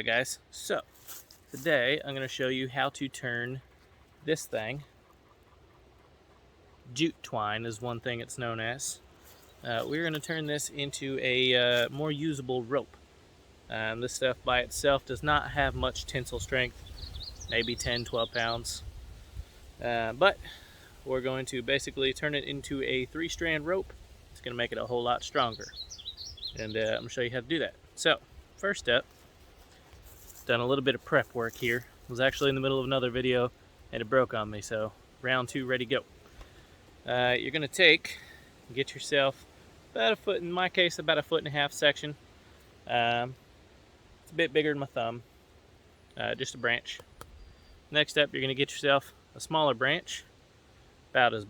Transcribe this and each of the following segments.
Alright guys, so today I'm going to show you how to turn this thing. Jute twine is one thing it's known as. We're going to turn this into a more usable rope. This stuff by itself does not have much tensile strength, maybe 10-12 pounds. But we're going to basically turn it into a 3-strand rope. It's going to make it a whole lot stronger. And I'm going to show you how to do that. So, first up, done a little bit of prep work here. Was actually in the middle of another video and it broke on me, so round 2 ready to go. You're going to get yourself about a foot, in my case about a 1.5 foot section. It's a bit bigger than my thumb, just a branch. Next up, you're going to get yourself a smaller branch,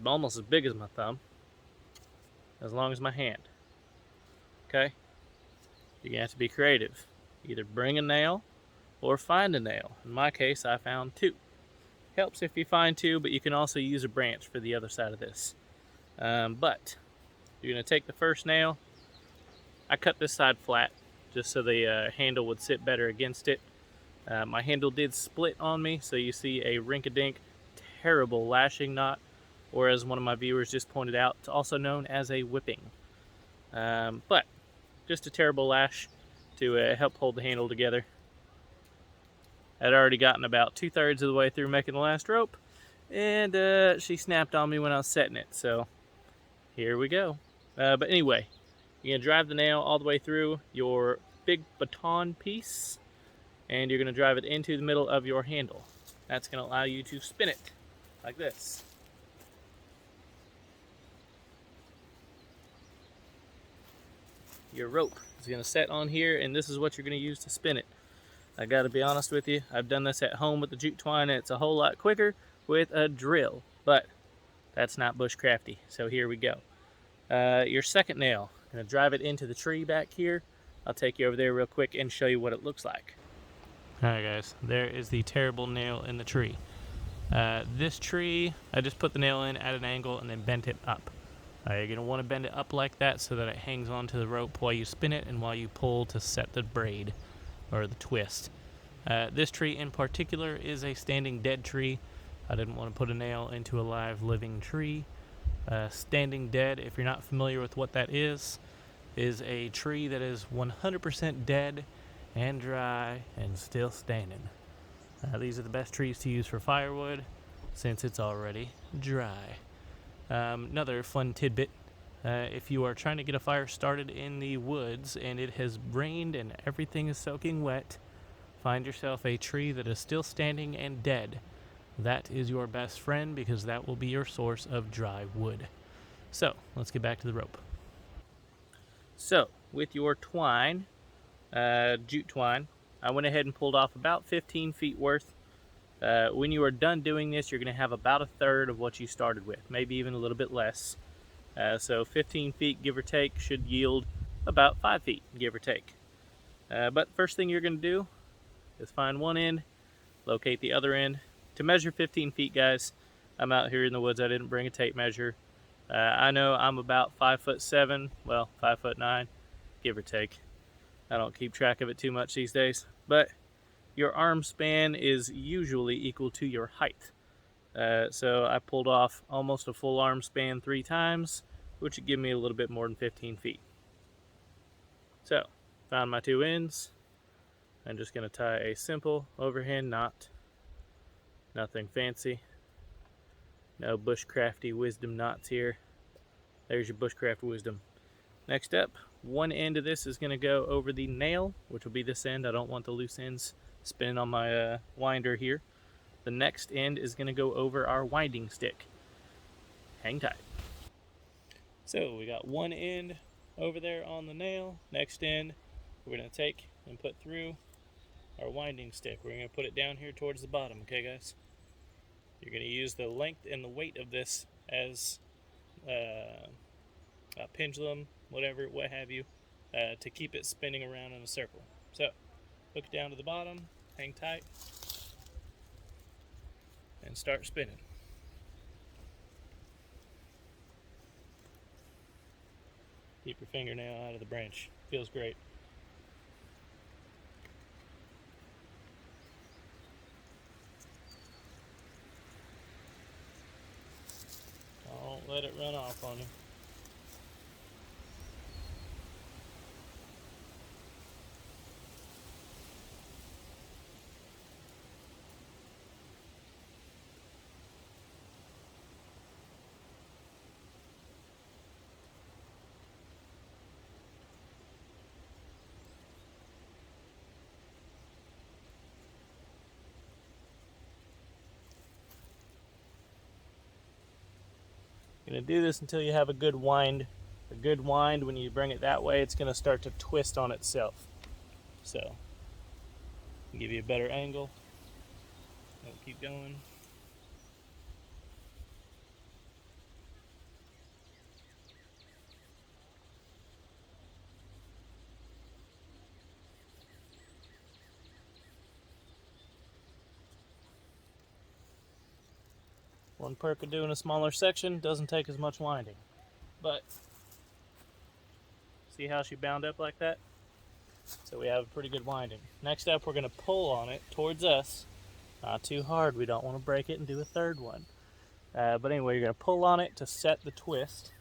almost as big as my thumb, as long as my hand. Okay? You're going to have to be creative. Either bring a nail or find a nail. In my case, I found 2. Helps if you find 2, but you can also use a branch for the other side of this. But you're going to take the first nail. I cut this side flat just so the handle would sit better against it. My handle did split on me, so you see a rink-a-dink terrible lashing knot, or as one of my viewers just pointed out, it's also known as a whipping. But just a terrible lash to help hold the handle together. I'd already gotten about 2/3 of the way through making the last rope, and she snapped on me when I was setting it, so here we go. But anyway, you're going to drive the nail all the way through your big baton piece, and you're going to drive it into the middle of your handle. That's going to allow you to spin it like this. Your rope is going to set on here, and this is what you're going to use to spin it. I got to be honest with you, I've done this at home with the jute twine, and it's a whole lot quicker with a drill, but that's not bushcrafty, so here we go. Your second nail, I'm going to drive it into the tree back here. I'll take you over there real quick and show you what it looks like. Alright guys, there is the terrible nail in the tree. This tree, I just put the nail in at an angle and then bent it up. You're going to want to bend it up like that so that it hangs onto the rope while you spin it and while you pull to set the braid or the twist. This tree in particular is a standing dead tree. I didn't want to put a nail into a live living tree. Standing dead, if you're not familiar with what that is a tree that is 100% dead and dry and still standing. These are the best trees to use for firewood since it's already dry. Another fun tidbit, if you are trying to get a fire started in the woods and it has rained and everything is soaking wet, find yourself a tree that is still standing and dead. That is your best friend because that will be your source of dry wood. So, let's get back to the rope. So, with your twine, jute twine, I went ahead and pulled off about 15 feet worth. When you are done doing this, you're going to have about 1/3 of what you started with, maybe even a little bit less. So 15 feet, give or take, should yield about 5 feet, give or take. But first thing you're going to do is find one end, locate the other end. To measure 15 feet, guys, I'm out here in the woods. I didn't bring a tape measure. I know I'm about 5'7", well, 5'9", give or take. I don't keep track of it too much these days, but your arm span is usually equal to your height. So I pulled off almost a full arm span 3 times, which would give me a little bit more than 15 feet. So, found my 2 ends. I'm just going to tie a simple overhand knot. Nothing fancy. No bushcrafty wisdom knots here. There's your bushcraft wisdom. Next up, one end of this is going to go over the nail, which will be this end. I don't want the loose ends spinning on my winder here. The next end is going to go over our winding stick. Hang tight. So we got one end over there on the nail. Next end we're going to take and put through our winding stick. We're going to put it down here towards the bottom, okay guys? You're going to use the length and the weight of this as a pendulum, whatever, what have you, to keep it spinning around in a circle. So, hook it down to the bottom, hang tight, and start spinning. Keep your fingernail out of the branch. Feels great. let it run off on you. You're going to do this until you have a good wind. A good wind, when you bring it that way, it's going to start to twist on itself. So, give you a better angle. Don't keep going. One perk of doing a smaller section, doesn't take as much winding. But, see how she bound up like that? So we have a pretty good winding. Next up, we're going to pull on it towards us. Not too hard, we don't want to break it and do a third one. But anyway, you're going to pull on it to set the twist.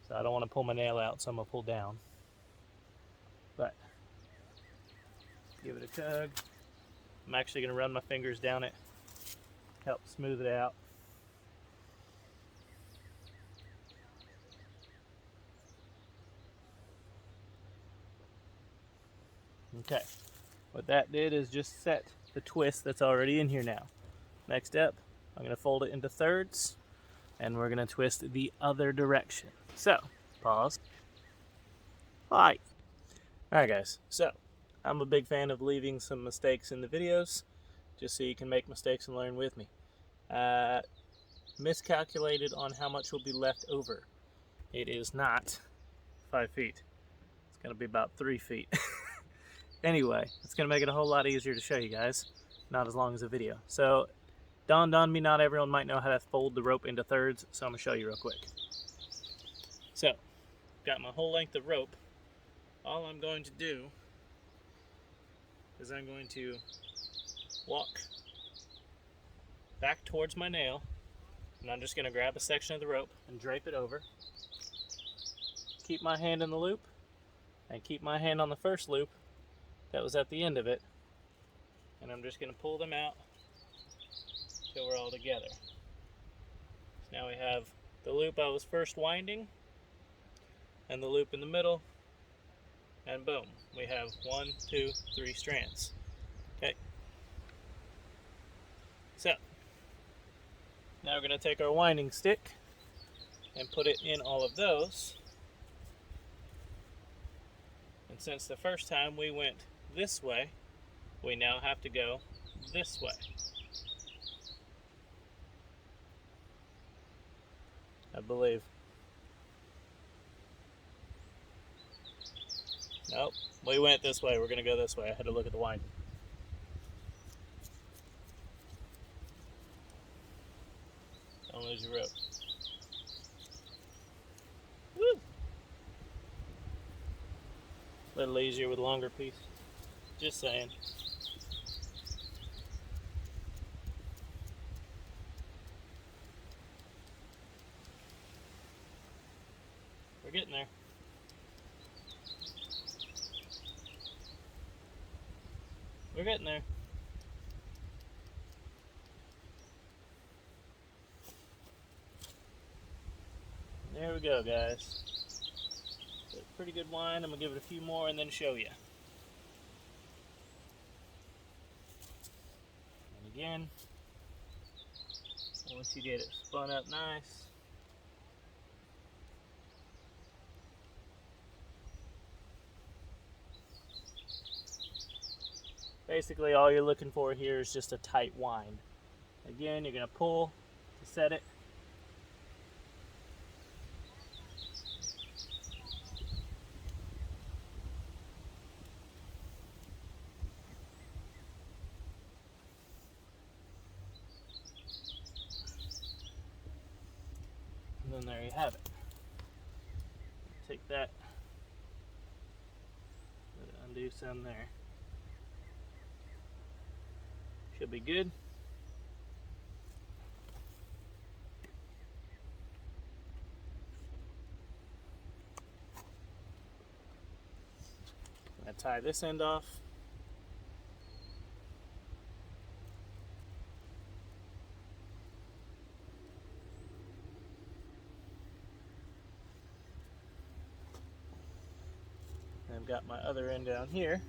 So I don't want to pull my nail out, so I'm going to pull down. But, give it a tug. I'm actually going to run my fingers down it, help smooth it out. Okay, what that did is just set the twist that's already in here now. Next up, I'm going to fold it into thirds, and we're going to twist the other direction. So, pause. Hi. Alright guys, so, I'm a big fan of leaving some mistakes in the videos, just so you can make mistakes and learn with me. Miscalculated on how much will be left over. It is not 5 feet. It's going to be about 3 feet. Anyway, it's going to make it a whole lot easier to show you guys, not as long as a video. So, dawned on me, not everyone might know how to fold the rope into thirds, so I'm going to show you real quick. So, got my whole length of rope. All I'm going to do is I'm going to walk back towards my nail, and I'm just going to grab a section of the rope and drape it over. Keep my hand in the loop, and keep my hand on the first loop that was at the end of it, and I'm just going to pull them out till we're all together. So now we have the loop I was first winding, and the loop in the middle, and boom, we have 1, 2, 3 strands. Okay. So, now we're going to take our winding stick and put it in all of those. And since the first time we went this way, we now have to go this way. I believe. Nope, we went this way. We're going to go this way. I had to look at the winding. Don't lose your rope. Woo! A little easier with a longer piece. Just saying. We're getting there. We're getting there. There we go, guys. Pretty good wind. I'm going to give it a few more and then show you. And again, once you get it spun up nice, basically all you're looking for here is just a tight wind. Again, you're going to pull to set it. And then there you have it. Take that, undo some there. Should be good. I tie this end off. And I've got my other end down here,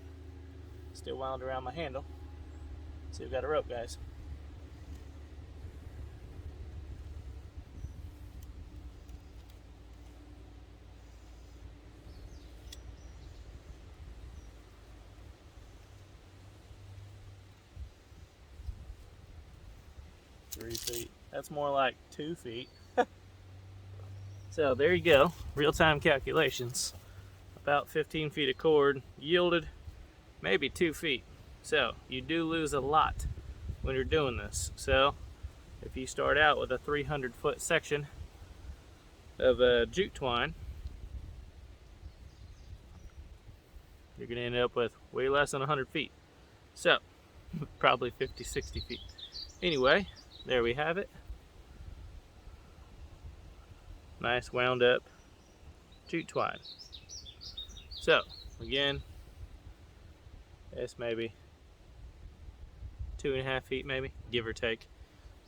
still wound around my handle. So we've got a rope, guys. Three feet. That's more like 2 feet. So there you go. Real-time calculations. About 15 feet of cord yielded maybe 2 feet. So you do lose a lot when you're doing this. So if you start out with a 300-foot section of jute twine, you're going to end up with way less than 100 feet. So probably 50, 60 feet. Anyway, there we have it. Nice wound up jute twine. So again, it's maybe 2.5 feet, maybe, give or take.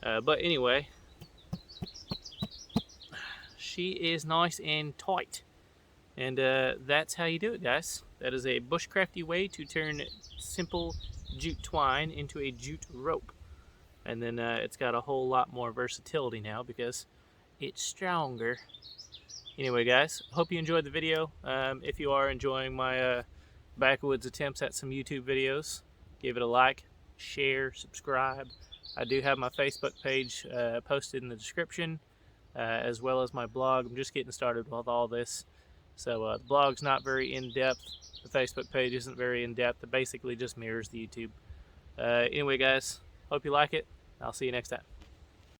But anyway, she is nice and tight. And that's how you do it, guys. That is a bushcrafty way to turn simple jute twine into a jute rope. And then it's got a whole lot more versatility now because it's stronger. Anyway, guys, hope you enjoyed the video. If you are enjoying my backwoods attempts at some YouTube videos, give it a like, share, subscribe. I do have my Facebook page posted in the description, as well as my blog. I'm just getting started with all this. So the blog's not very in-depth. The Facebook page isn't very in-depth. It basically just mirrors the YouTube. Anyway, guys, hope you like it. I'll see you next time.